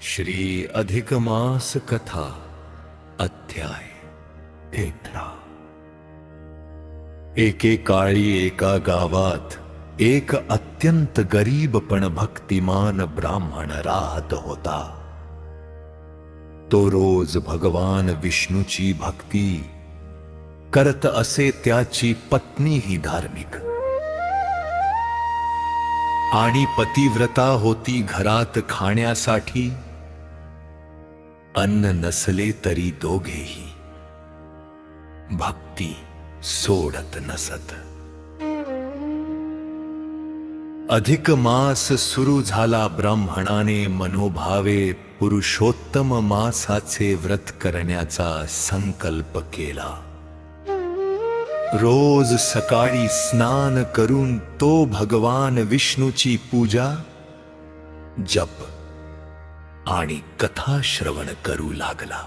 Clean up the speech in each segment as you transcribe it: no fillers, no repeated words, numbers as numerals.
श्री अधिक मास कथा अध्याय 13. एकेकाळी एका गावात एक अत्यंत गरीब पण भक्तिमान ब्राह्मण राहत होता. तो रोज भगवान विष्णूची भक्ती करत असे. त्याची पत्नी ही धार्मिक आणि पतिव्रता होती. घरात खाण्यासाठी अन्न नसले तरी दोघेही भक्ती सोडत नसत. अधिक मास सुरू झाला. ब्राह्मणाने मनोभावे पुरुषोत्तम मासाचे व्रत करण्याचा संकल्प केला. रोज सकाळी स्नान करून तो भगवान विष्णूची पूजा, जप आणि कथा श्रवण करू लागला.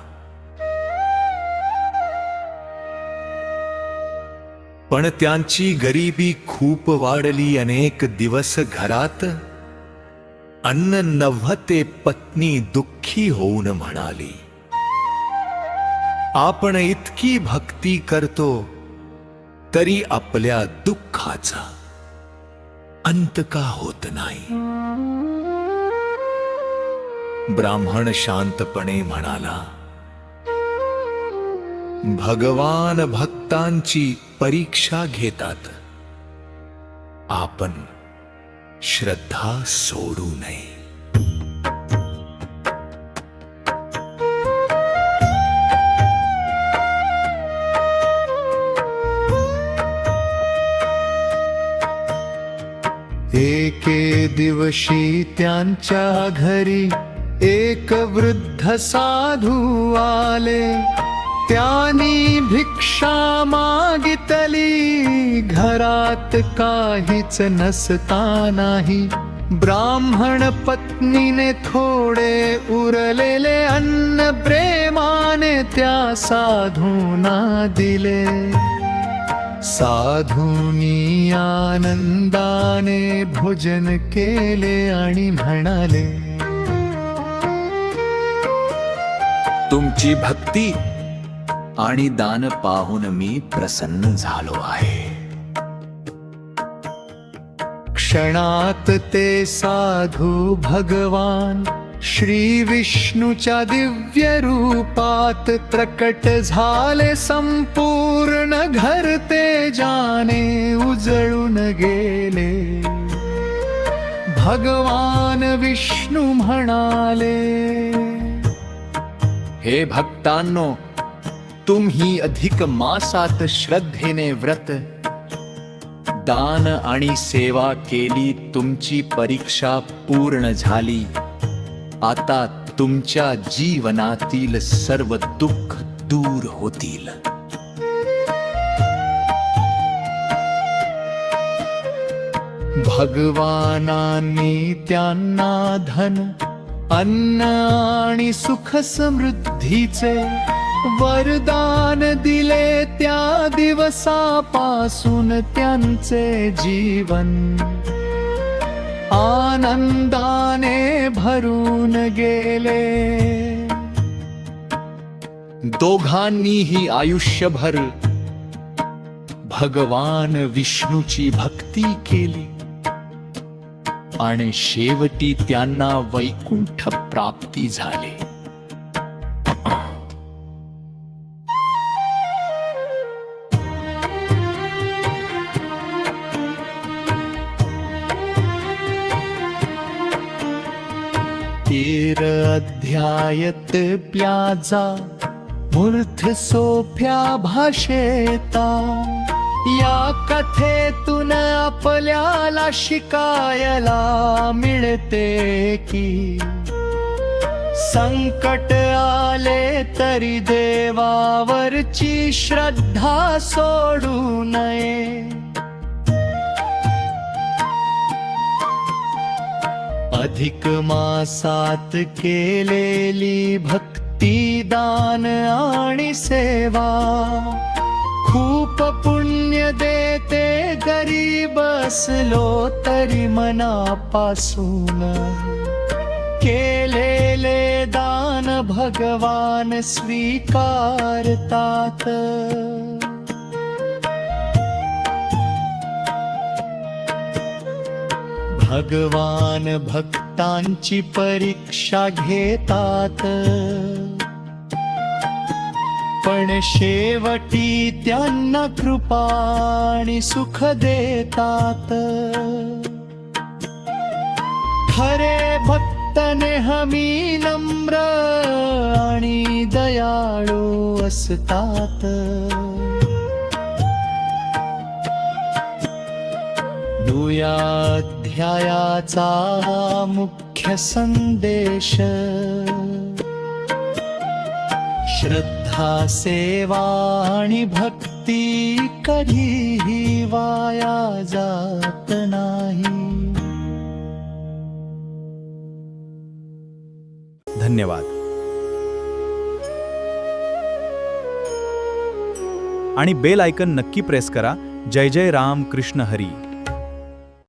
पण त्यांची गरिबी खूप वाढली. अनेक दिवस घरात अन्न नव्हते. पत्नी दुःखी होऊन म्हणाली, आपण इतकी भक्ती करतो तरी आपल्या दुःखाचा अंत का होत नाही. ब्राह्मण शांतपणे म्हणाला, भगवान भक्तांची परीक्षा घेतात. आपण श्रद्धा सोडू नये. एके दिवशी त्यांच्या घरी एक वृद्ध साधू आले. त्यांनी भिक्षा मागितली. घरात काहीच नसतानाही ब्राह्मण पत्नीने थोडे उरलेले अन्न प्रेमाने त्या साधूंना दिले. साधूंनी आनंदाने भोजन केले आणि म्हणाले, तुमची भक्ती आणि दान पाहून मी प्रसन्न झालो आहे. क्षणात ते साधू भगवान श्री विष्णूच्या दिव्य रूपात प्रकट झाले. संपूर्ण घर तेजाने उजळून गेले. भगवान विष्णू म्हणाले, हे भक्तांनो, तुम्ही अधिक मासात श्रद्धेने व्रत, दान आणि सेवा केली. तुमची परीक्षा पूर्ण झाली. आता तुमच्या जीवनातील सर्व दुःख दूर होतील. भगवानांनी त्यांना धन, अन्न आणि सुख समृद्धीचे वरदान दिले. त्या दिवसापासून त्यांचे जीवन आनंदाने भरून गेले. दोघांनीही आयुष्यभर भगवान विष्णूची भक्ती केली आणि शेवटी त्यांना वैकुंठ प्राप्ती झाली. अध्यायत प्याजा मूर्थ सोफ्या भाषेता. या कथेतून आपल्याला शिकायला मिळते की संकट आले तरी देवावरची श्रद्धा सोडू नये. अधिक मासात केलेली भक्ती, दान आणि सेवा खूप पुण्य देते गरीब बसलो तरी मनापासून केलेले दान भगवान स्वीकारतात. भगवान भक्तांची परीक्षा घेतात, पण शेवटी त्यांना कृपा आणि सुख देतात. खरे भक्त नेहमी नम्र आणि दयाळू असतात. या अध्यायाचा मुख्य संदेश श्रद्धा, सेवा आणि भक्ती कधीही वाया जात नाही. धन्यवाद. आणि बेल आयकन नक्की प्रेस करा. जय जय राम कृष्ण हरी.